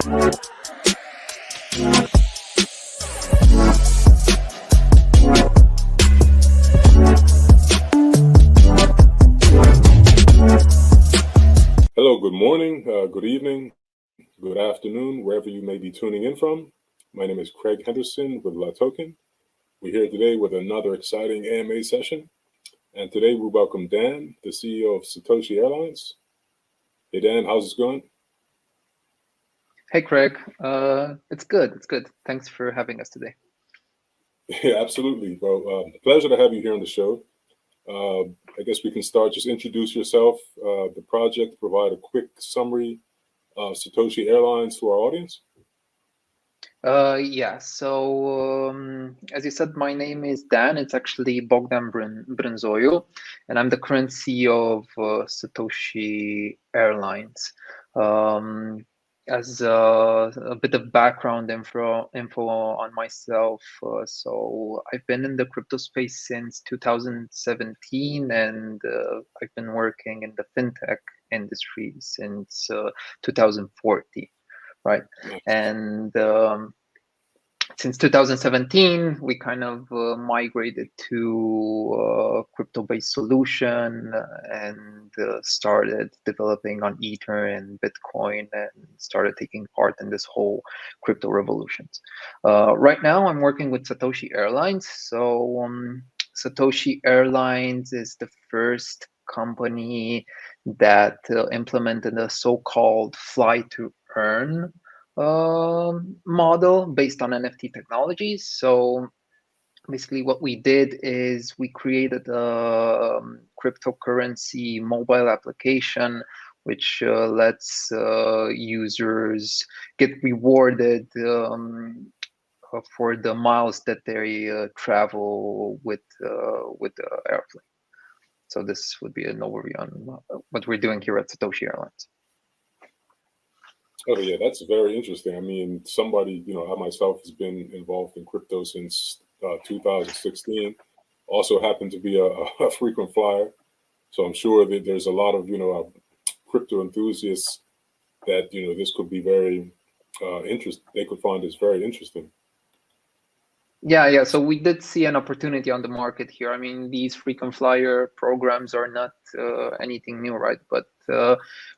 Hello, good morning, good evening, good afternoon, wherever you may be tuning in from. My name is Craig Henderson with La Token. We're here today with another exciting AMA session. And today we welcome Dan, the CEO of Satoshi Airlines. Hey, Dan, how's it going? Hey, Craig. It's good. It's good. Thanks for having us today. Yeah, absolutely. Well, pleasure to have you here on the show. I guess we can start. Just introduce yourself, the project, provide a quick summary of Satoshi Airlines to our audience. Yeah, so as you said, my name is Dan. It's actually Bogdan Brânzoiu, and I'm the current CEO of Satoshi Airlines. As a bit of background info on myself, so I've been in the crypto space since 2017, and I've been working in the fintech industry since 2014. Right. And since 2017, we kind of migrated to a crypto-based solution and started developing on Ether and Bitcoin and started taking part in this whole crypto revolutions. Right now, I'm working with Satoshi Airlines. So Satoshi Airlines is the first company that implemented a so-called fly to earn model based on NFT technologies. So basically what we did is we created a cryptocurrency mobile application which lets users get rewarded for the miles that they travel with the airplane. So this would be an overview on what we're doing here at Satoshi Airlines. Oh yeah, that's very interesting. I mean, somebody, I myself has been involved in crypto since 2016. Also happen to be a frequent flyer, so I'm sure that there's a lot of crypto enthusiasts that this could be very interesting. They could find this very interesting. Yeah. So we did see an opportunity on the market here. I mean, these frequent flyer programs are not anything new, right? But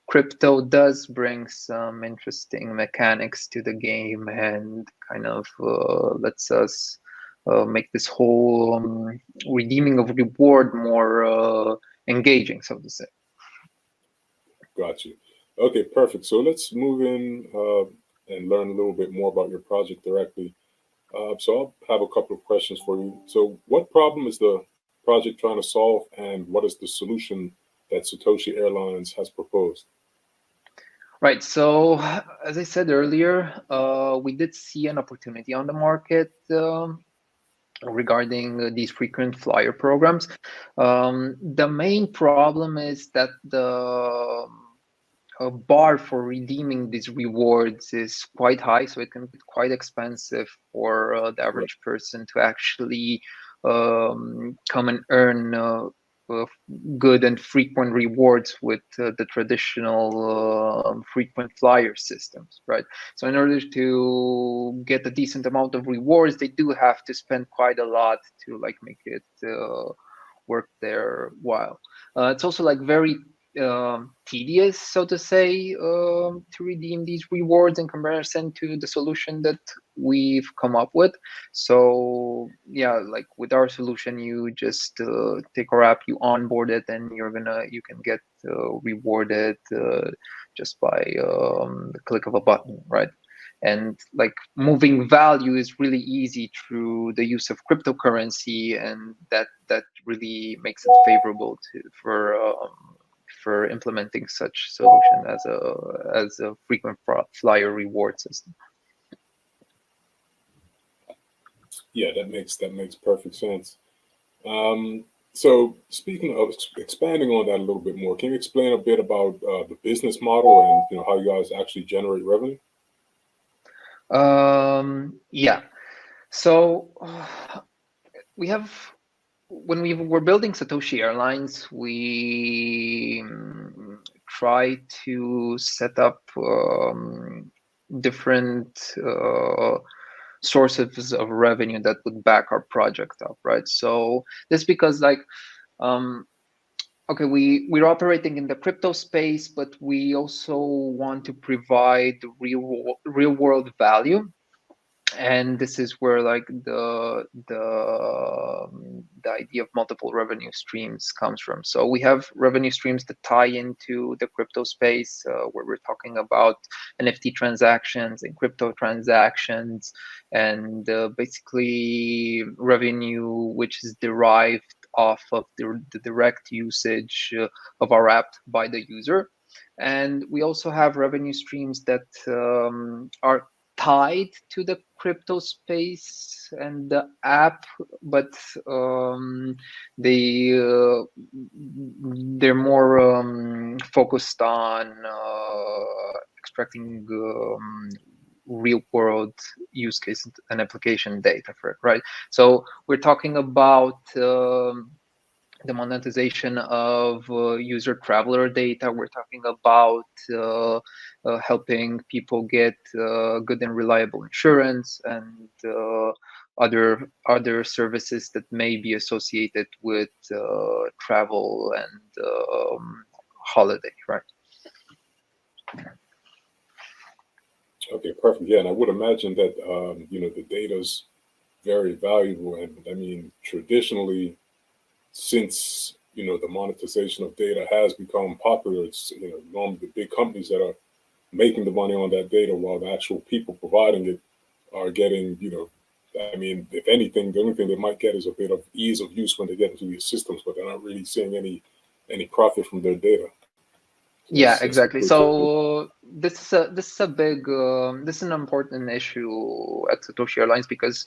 crypto does bring some interesting mechanics to the game and kind of lets us make this whole redeeming of reward more engaging, so to say. Got you. Okay, perfect. So let's move in and learn a little bit more about your project directly. So I'll have a couple of questions for you. So what problem is the project trying to solve, and what is the solution that Satoshi Airlines has proposed? Right. So as I said earlier, we did see an opportunity on the market regarding these frequent flyer programs. The main problem is that the bar for redeeming these rewards is quite high, so it can be quite expensive for the average person to actually come and earn good and frequent rewards with the traditional frequent flyer systems, right? So in order to get a decent amount of rewards, they do have to spend quite a lot to make it work their while. It's also very tedious, so to say, to redeem these rewards in comparison to the solution that we've come up with. So yeah, with our solution, you just take our app, you onboard it, and you can get rewarded just by the click of a button, right? And moving value is really easy through the use of cryptocurrency, and that really makes it favorable for implementing such solution as a frequent flyer reward system. Yeah, that makes perfect sense. So speaking of expanding on that a little bit more, can you explain a bit about the business model and how you guys actually generate revenue? Yeah. So we have, when we were building Satoshi Airlines, we try to set up different sources of revenue that would back our project up, right? So this because like okay, we're operating in the crypto space, but we also want to provide real world value, and this is where like the idea of multiple revenue streams comes from. So we have revenue streams that tie into the crypto space, where we're talking about NFT transactions and crypto transactions, and basically revenue which is derived off of the direct usage of our app by the user. And we also have revenue streams that are tied to the crypto space and the app, but they're more focused on extracting real world use case and application data for it, right? So we're talking about the monetization of user traveler data. We're talking about helping people get good and reliable insurance, and other services that may be associated with travel and holiday, right? Okay, perfect. Yeah, and I would imagine that the data's very valuable, and I mean traditionally, since the monetization of data has become popular, it's normally the big companies that are making the money on that data, while the actual people providing it are getting I mean, if anything, the only thing they might get is a bit of ease of use when they get into these systems, but they're not really seeing any profit from their data. So Yeah, that's exactly. good to hear. So this is a big this is an important issue at Satoshi Airlines, because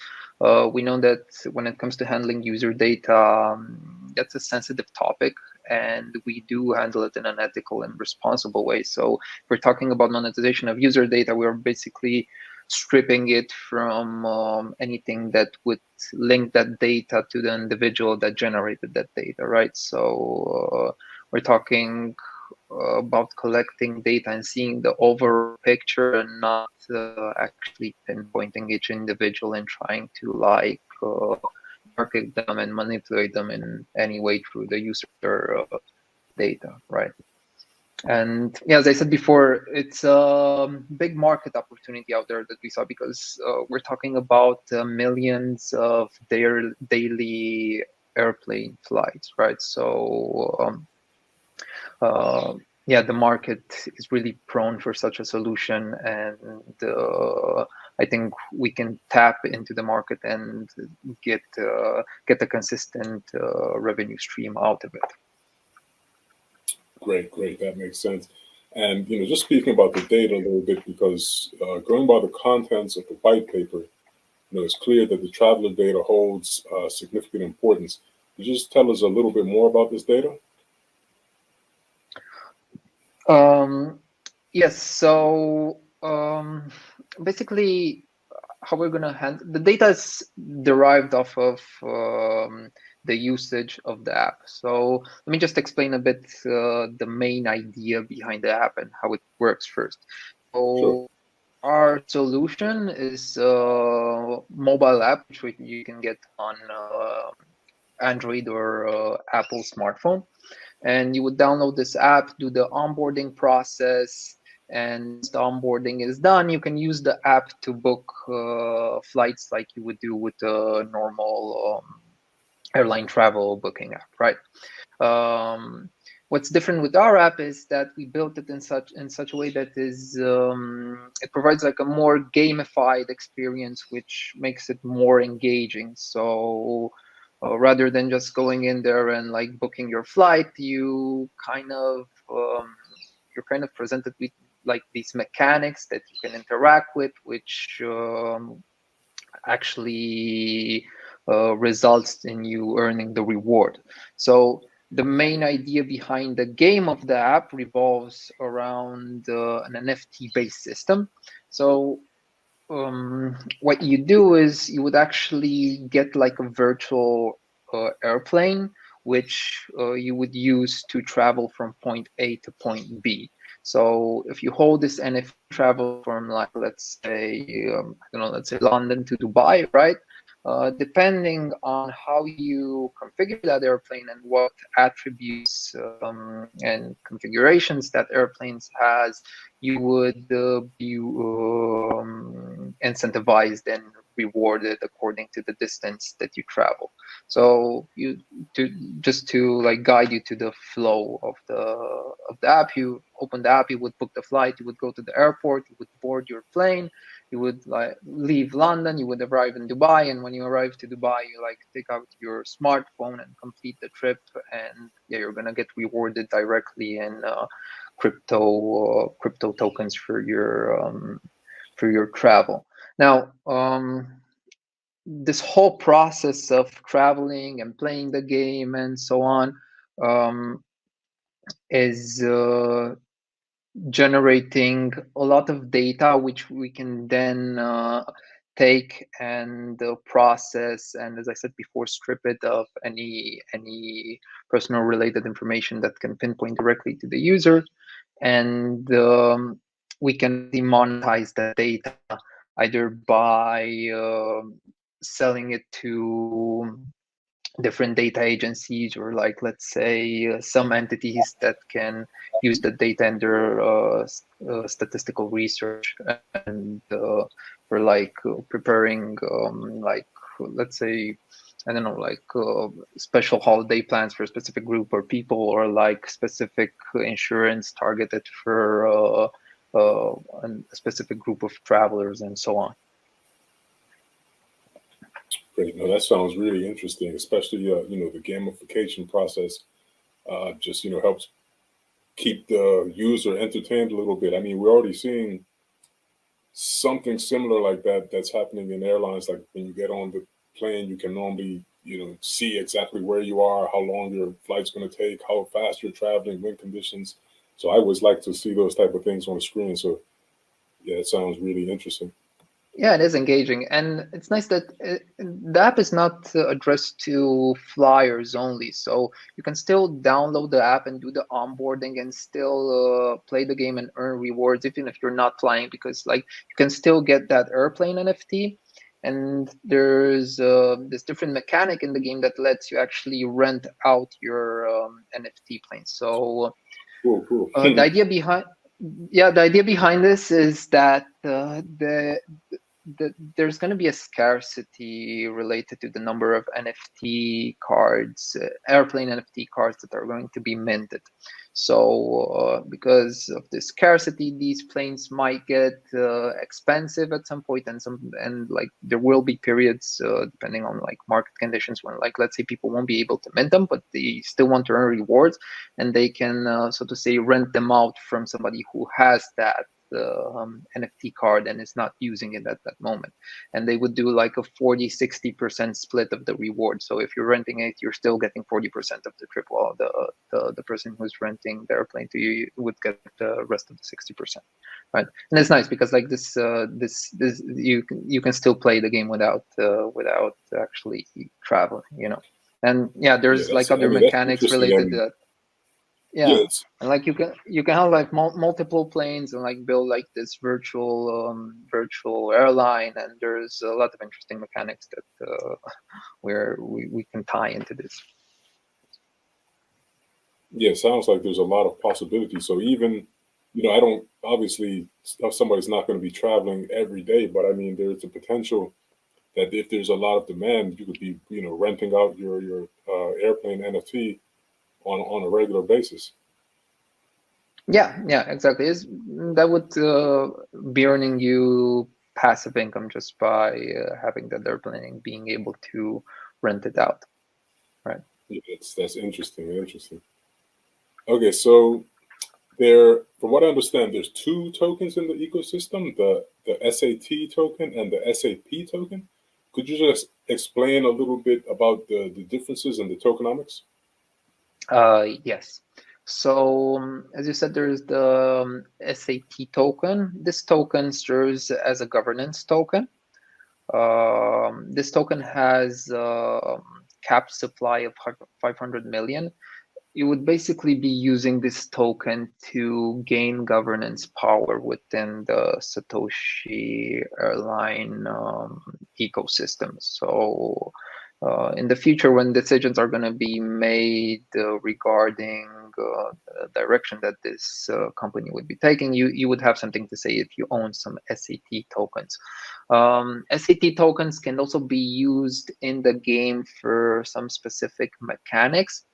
we know that when it comes to handling user data, that's a sensitive topic, and we do handle it in an ethical and responsible way. So if we're talking about monetization of user data, we're basically stripping it from anything that would link that data to the individual that generated that data, right? So we're talking about collecting data and seeing the overall picture, and not actually pinpointing each individual and trying to market them and manipulate them in any way through the user data, right? And yeah, as I said before, it's a big market opportunity out there that we saw, because we're talking about millions of their daily airplane flights, right? So yeah, the market is really prone for such a solution, and I think we can tap into the market and get a consistent revenue stream out of it. Great, great. That makes sense. And just speaking about the data a little bit, because going by the contents of the white paper, it's clear that the traveler data holds significant importance. Could you just tell us a little bit more about this data? Yes. So basically, how we're going to handle the data is derived off of the usage of the app. So let me just explain a bit the main idea behind the app and how it works first. So Sure. our solution is a mobile app, which you can get on Android or Apple smartphone. And you would download this app, do the onboarding process, and once the onboarding is done, you can use the app to book flights like you would do with a normal airline travel booking app, right? What's different with our app is that we built it in such a way that is it provides like a more gamified experience, which makes it more engaging. So rather than just going in there and like booking your flight, you're kind of presented with like these mechanics that you can interact with, which actually results in you earning the reward. So the main idea behind the game of the app revolves around an NFT-based system. So what you do is you would actually get like a virtual airplane, which you would use to travel from point A to point B. So if you hold this NFT travel from, like, let's say, I don't know, let's say London to Dubai, right? Depending on how you configure that airplane and what attributes and configurations that airplanes has, you would be incentivized and rewarded according to the distance that you travel. So just to like guide you to the flow of the app, you open the app, you would book the flight, you would go to the airport, you would board your plane, you would like leave London, you would arrive in Dubai, and when you arrive to Dubai, you like take out your smartphone and complete the trip, and yeah, you're gonna get rewarded directly in crypto tokens for your travel. Now, this whole process of traveling and playing the game and so on is generating a lot of data, which we can then take and process, and as I said before, strip it of any personal related information that can pinpoint directly to the user, and we can demonetize that data either by selling it to different data agencies, or like, let's say, some entities that can use the data in their statistical research, and for like preparing like, let's say, I don't know, like special holiday plans for a specific group or people, or like specific insurance targeted for a specific group of travelers, and so on. Great. No, that sounds really interesting, especially the gamification process. Just helps keep the user entertained a little bit. I mean, we're already seeing something similar like that that's happening in airlines. Like when you get on the plane, you can normally see exactly where you are, how long your flight's going to take, how fast you're traveling, wind conditions. So I always like to see those type of things on the screen. So yeah, it sounds really interesting. Yeah, it is engaging, and it's nice that the app is not addressed to flyers only. So you can still download the app and do the onboarding, and still play the game and earn rewards, even if you're not flying, because like you can still get that airplane NFT. And there's this different mechanic in the game that lets you actually rent out your NFT plane. So Cool. the idea behind this is that there's going to be a scarcity related to the number of NFT cards, airplane NFT cards that are going to be minted. So because of the scarcity, these planes might get expensive at some point, and like there will be periods depending on like market conditions when, like, let's say, people won't be able to mint them, but they still want to earn rewards, and they can so to say rent them out from somebody who has that NFT card and is not using it at that moment. And they would do like a 40-60% split of the reward. So if you're renting it, you're still getting 40% of the trip, while the person who's renting the airplane to you would get the rest of the 60%. Right. And it's nice because like this you can still play the game without actually traveling. And yeah, there's like other mechanics related to that. Yeah, Yes. and like you can have like multiple planes and like build like this virtual airline, and there's a lot of interesting mechanics that where we can tie into this. Yeah, sounds like there's a lot of possibilities. So even, I don't obviously somebody's not going to be traveling every day, but I mean, there's a potential that if there's a lot of demand, you could be, renting out your airplane NFT on a regular basis. Yeah, exactly. That would be earning you passive income just by having that airplane being able to rent it out, right? Yeah, that's interesting. Okay, so from what I understand, there's two tokens in the ecosystem: the SAT token and the SAP token. Could you just explain a little bit about the differences in the tokenomics? Yes. So as you said, there's the SAT token. This token serves as a governance token. This token has capped supply of 500 million. you would basically be using this token to gain governance power within the Satoshi Airline ecosystem. So in the future, when decisions are going to be made regarding the direction that this company would be taking, you would have something to say if you own some SAT tokens. SAT tokens can also be used in the game for some specific mechanics.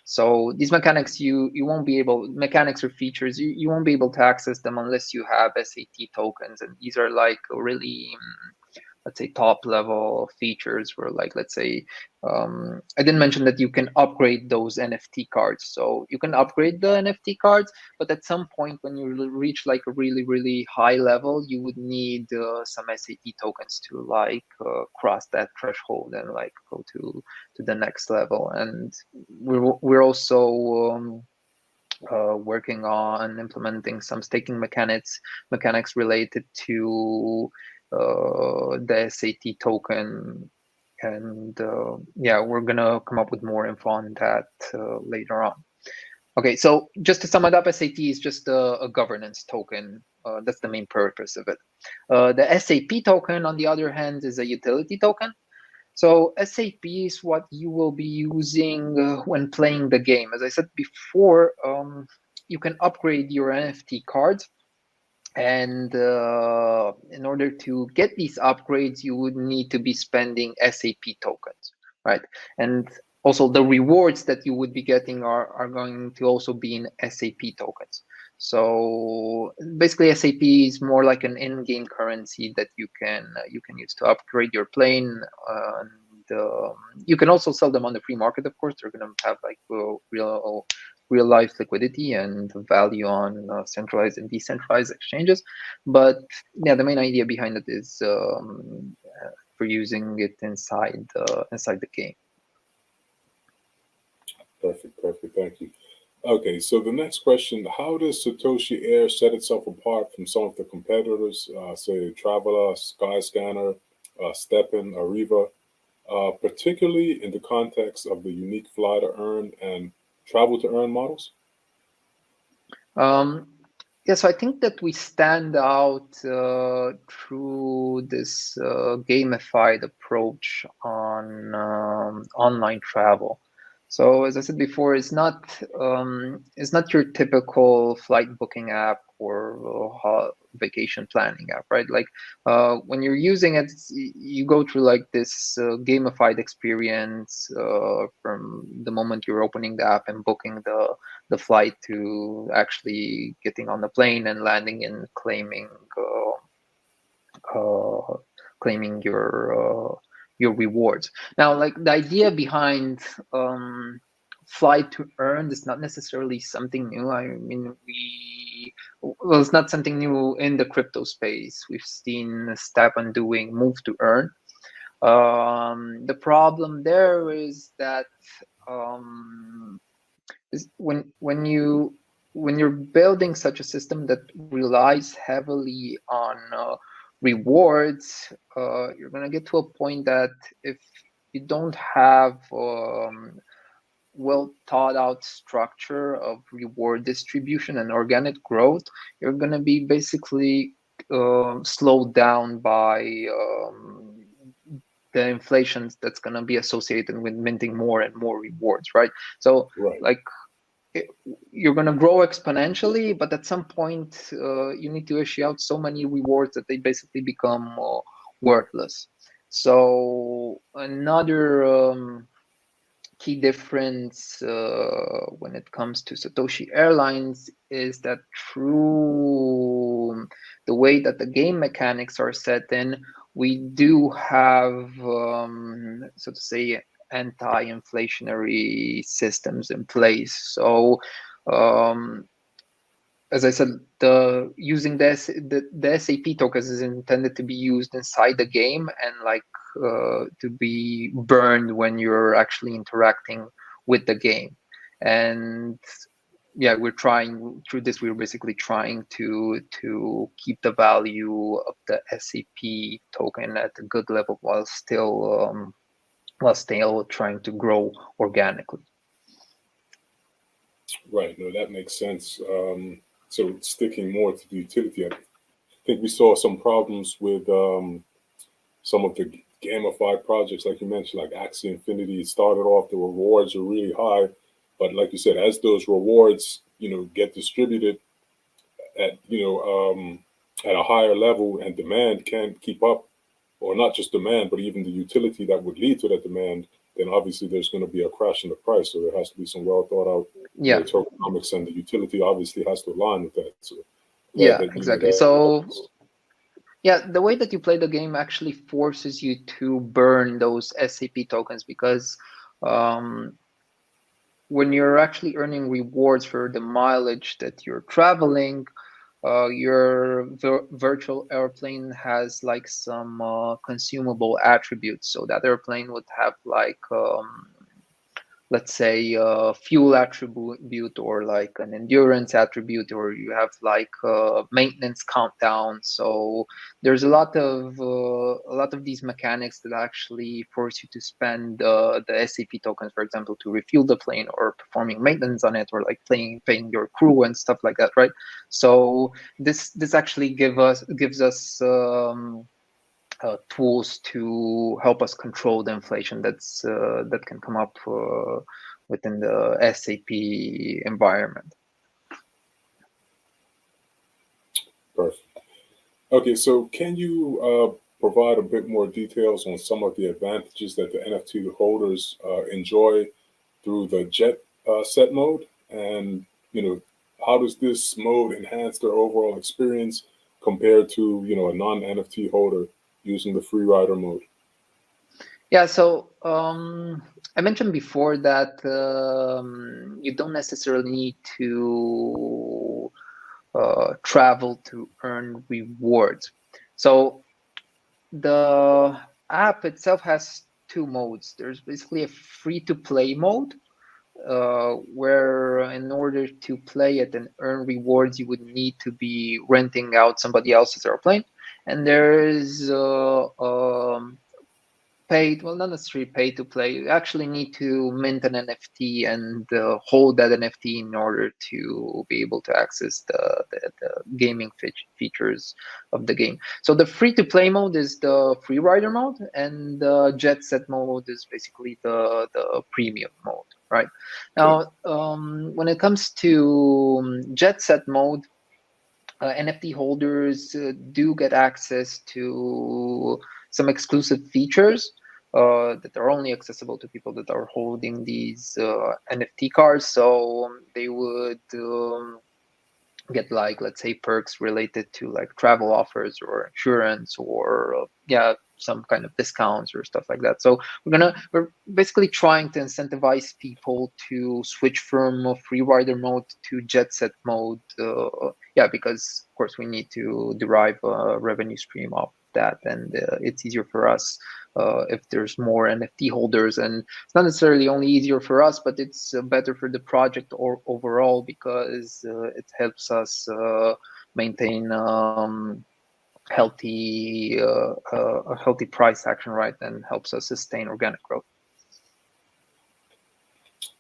So these mechanics, you won't be able, mechanics or features, you won't be able to access them unless you have SAT tokens. And these are like really, let's say, top level features where, like, let's say, I didn't mention that you can upgrade those NFT cards. So you can upgrade the NFT cards, but at some point when you reach like a really, really high level, you would need some SAT tokens to like cross that threshold and like go to the next level. And we're also working on implementing some staking mechanics related to the SAT token, and yeah, we're gonna come up with more info on that later on. Okay, so just to sum it up, SAT is just a governance token. That's the main purpose of it. The SAP token, on the other hand, is a utility token. So SAP is what you will be using when playing the game. As I said before, you can upgrade your NFT cards, and in order to get these upgrades, you would need to be spending SAP tokens, right? And also the rewards that you would be getting are going to also be in SAP tokens. So basically, SAP is more like an in-game currency that you can use to upgrade your plane. And you can also sell them on the free market. Of course, they're going to have like real life liquidity and value on centralized and decentralized exchanges. But yeah, the main idea behind it is for using it inside the game. Perfect. Thank you. Okay, so the next question: how does Satoshi Air set itself apart from some of the competitors, say Traveler, Skyscanner, Steppen, Ariva, particularly in the context of the unique fly to earn and travel to earn models? Yeah, so I think that we stand out through this gamified approach on online travel. So as I said before, it's not your typical flight booking app or vacation planning app, right? Like when you're using it, you go through like this gamified experience from the moment you're opening the app and booking the flight to actually getting on the plane and landing and claiming your rewards. Now, like the idea behind fly to earn is not necessarily something new. I mean, it's not something new in the crypto space. We've seen Stepan doing move to earn. The problem there is that is when you're building such a system that relies heavily on rewards, you're gonna get to a point that if you don't have well thought out structure of reward distribution and organic growth, you're gonna be basically slowed down by the inflation that's going to be associated with minting more and more rewards, right? So like you're going to grow exponentially, but at some point you need to issue out so many rewards that they basically become worthless. So another key difference when it comes to Satoshi Airlines is that through the way that the game mechanics are set in, we do have, so to say, anti-inflationary systems in place. So, as I said, using the SAP tokens is intended to be used inside the game and like to be burned when you're actually interacting with the game. And yeah, we're trying through this. We're basically trying to keep the value of the SAP token at a good level while still trying to grow organically. Right. No, that makes sense. So sticking more to the utility, I think we saw some problems with some of the gamified projects, like you mentioned, like Axie Infinity. It started off, the rewards are really high, but like you said, as those rewards, get distributed at at a higher level, and demand can't keep up, or not just demand, but even the utility that would lead to that demand, then obviously there's going to be a crash in the price. So there has to be some well thought out, Yeah, tokenomics, and the utility obviously has to align with that. So glad yeah, that exactly. that So happens. yeah, the way that you play the game actually forces you to burn those SAP tokens because um, when you're actually earning rewards for the mileage that you're traveling, your virtual airplane has like some consumable attributes. So that airplane would have like let's say fuel attribute or like an endurance attribute, or you have like maintenance countdown. So there's a lot of these mechanics that actually force you to spend the SAP tokens, for example, to refuel the plane or performing maintenance on it, or like paying your crew and stuff like that, right? So this actually gives us tools to help us control the inflation that can come up within the SAP environment. Perfect. Okay, so can you provide a bit more details on some of the advantages that the NFT holders enjoy through the Jet set mode, and how does this mode enhance their overall experience compared to a non NFT holder using the free rider mode? Yeah, so I mentioned before that you don't necessarily need to travel to earn rewards. So the app itself has two modes. There's basically a free to play mode, where in order to play it and earn rewards, you would need to be renting out somebody else's airplane. And there's paid, well, not necessarily pay to play. You actually need to mint an NFT and hold that NFT in order to be able to access the gaming features of the game. So the free to play mode is the free rider mode, and the jet set mode is basically the premium mode, right? Okay. Now, when it comes to jet set mode, NFT holders do get access to some exclusive features that are only accessible to people that are holding these NFT cards. So they would get like, let's say, perks related to like travel offers or insurance, or some kind of discounts or stuff like that. So we're basically trying to incentivize people to switch from free rider mode to jet set mode, because of course we need to derive a revenue stream off that, and it's easier for us if there's more NFT holders. And it's not necessarily only easier for us, but it's better for the project or overall, because it helps us maintain a healthy price action, right, and helps us sustain organic growth.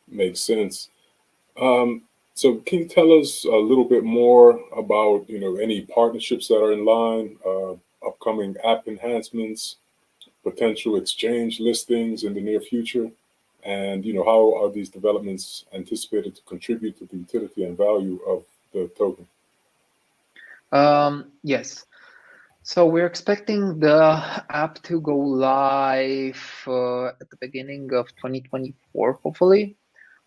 Makes sense. Um, so can you tell us a little bit more about any partnerships that are in line, upcoming app enhancements, potential exchange listings in the near future, and how are these developments anticipated to contribute to the utility and value of the token? Yes. So we're expecting the app to go live at the beginning of 2024, hopefully.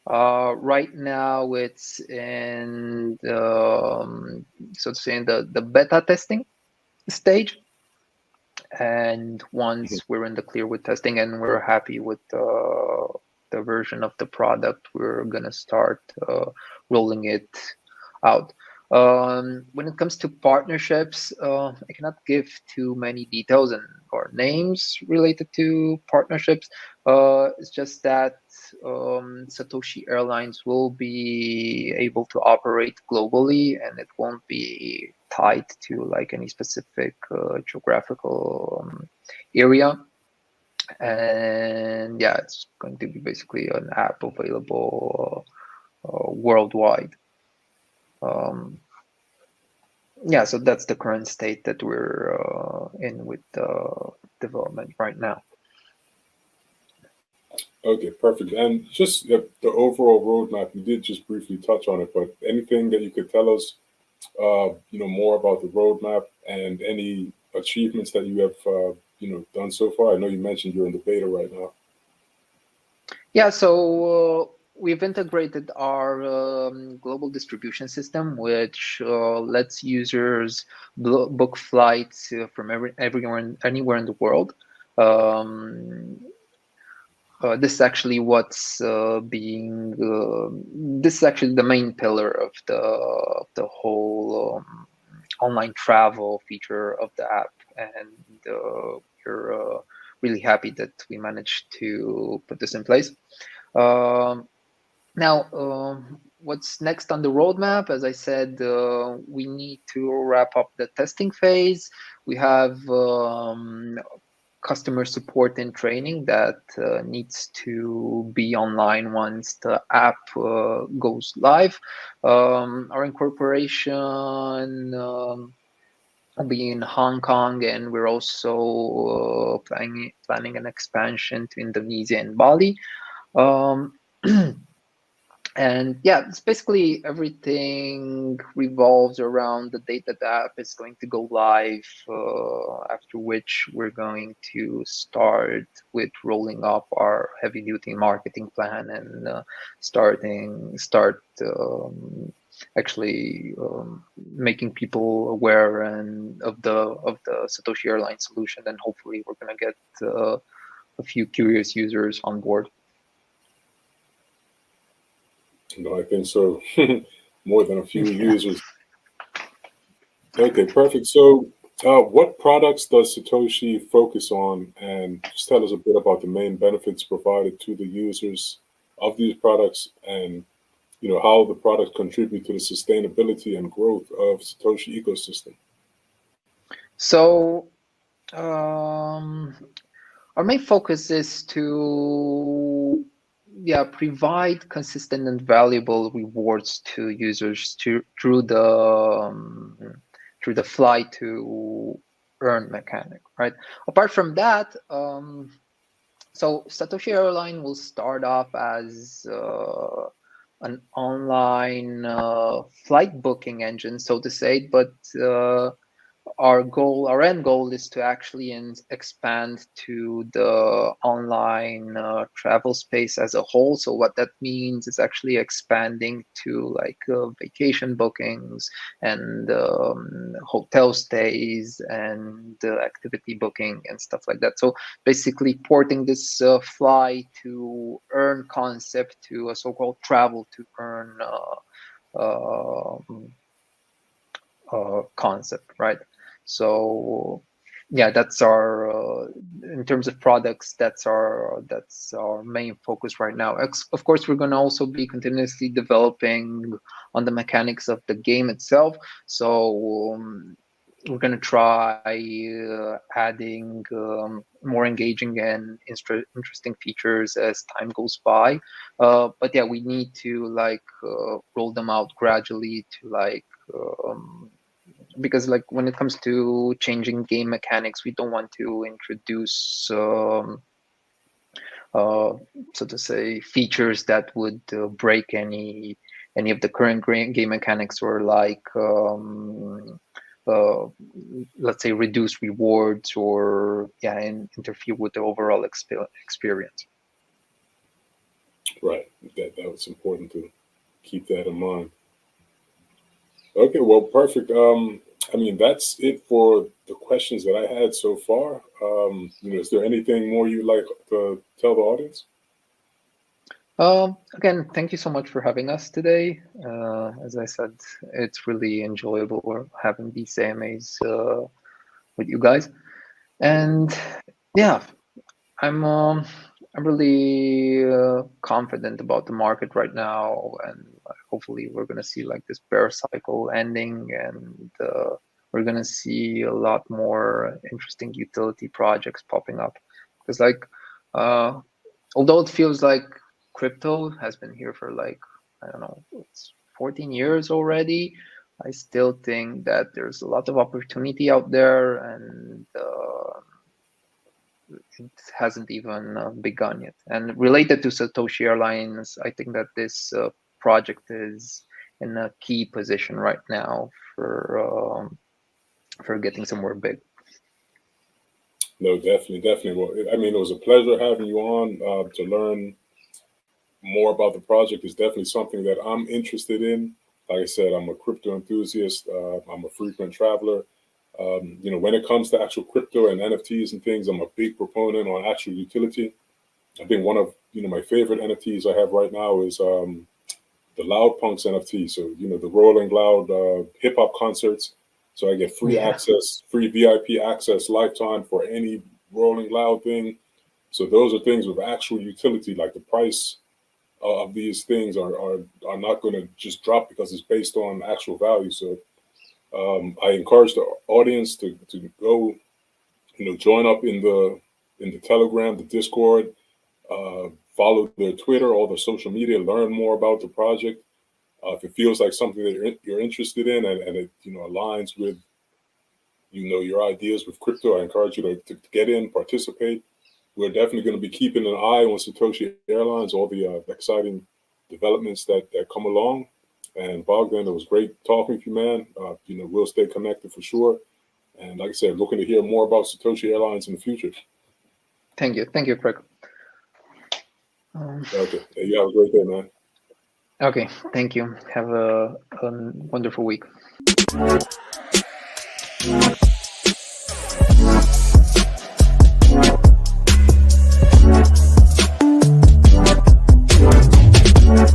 Right now, it's in so to say, in the beta testing stage. And once we're in the clear with testing and we're happy with the version of the product, we're gonna start rolling it out. When it comes to partnerships, I cannot give too many details or names related to partnerships. It's just that Satoshi Airlines will be able to operate globally, and it won't be tied to like any specific geographical area. And yeah, it's going to be basically an app available worldwide. Yeah, so that's the current state that we're in with development right now. Okay, perfect. And just the overall roadmap, you did just briefly touch on it, but anything that you could tell us, more about the roadmap and any achievements that you have, done so far? I know you mentioned you're in the beta right now. Yeah, so we've integrated our global distribution system, which lets users book flights from anywhere in the world. This is actually this is actually the main pillar of the whole online travel feature of the app, and we're really happy that we managed to put this in place. Now, what's next on the roadmap? As I said, we need to wrap up the testing phase. We have customer support and training that needs to be online once the app goes live. Our incorporation will be in Hong Kong, and we're also planning an expansion to Indonesia and Bali. And yeah, it's basically everything revolves around the date that the app is going to go live, after which we're going to start with rolling up our heavy duty marketing plan and actually making people aware of the Satoshi Airlines solution, and hopefully we're going to get a few curious users on board. No, I think so. More than a few users. Okay, perfect. So, what products does Satoshi focus on? And just tell us a bit about the main benefits provided to the users of these products, and how the products contribute to the sustainability and growth of Satoshi ecosystem. So our main focus is to provide consistent and valuable rewards to users through the fly to earn mechanic, right? Apart from that, so Satoshi Airline will start off as an online flight booking engine, so to say, but our end goal is to actually expand to the online travel space as a whole. So what that means is actually expanding to like vacation bookings and hotel stays and activity booking and stuff like that. So basically porting this fly to earn concept to a so-called travel to earn concept, right? So yeah, that's our in terms of products, that's our main focus right now. Of course, we're going to also be continuously developing on the mechanics of the game itself. So we're going to try adding more engaging and interesting features as time goes by. But yeah, we need to roll them out gradually to because when it comes to changing game mechanics, we don't want to introduce so to say features that would break any of the current game mechanics, or let's say reduce rewards, or and interfere with the overall experience. Right. That was important to keep that in mind. Okay, well, perfect. That's it for the questions that I had so far. Is there anything more you'd like to tell the audience? Again, thank you so much for having us today. As I said, it's really enjoyable having these AMAs with you guys. And yeah, I'm really confident about the market right now, and hopefully we're gonna see this bear cycle ending, and we're gonna see a lot more interesting utility projects popping up. Because although it feels like crypto has been here for I don't know, it's 14 years already. I still think that there's a lot of opportunity out there, and it hasn't even begun yet. And related to Satoshi Airlines, I think that this project is in a key position right now for getting somewhere big. No, definitely. Well, I mean, it was a pleasure having you on to learn more about the project. Is definitely something that I'm interested in. Like I said, I'm a crypto enthusiast. I'm a frequent traveler. When it comes to actual crypto and NFTs and things, I'm a big proponent on actual utility. I think one of my favorite NFTs I have right now is the Loud Punks NFT. So the Rolling Loud hip hop concerts. So I get free access, free VIP access, lifetime for any Rolling Loud thing. So those are things with actual utility. Like the price of these things are not going to just drop because it's based on actual value. So I encourage the audience to go, join up in the Telegram, the Discord, follow their Twitter, all the social media, learn more about the project. If it feels like something that you're interested in and it aligns with your ideas with crypto, I encourage you to get in, participate. We're definitely going to be keeping an eye on Satoshi Airlines, all the exciting developments that come along. And Bogdan, it was great talking with you, man. We'll stay connected for sure. And like I said, looking to hear more about Satoshi Airlines in the future. Thank you, Craig. Okay, you have a great day, man. Okay, thank you. Have a wonderful week.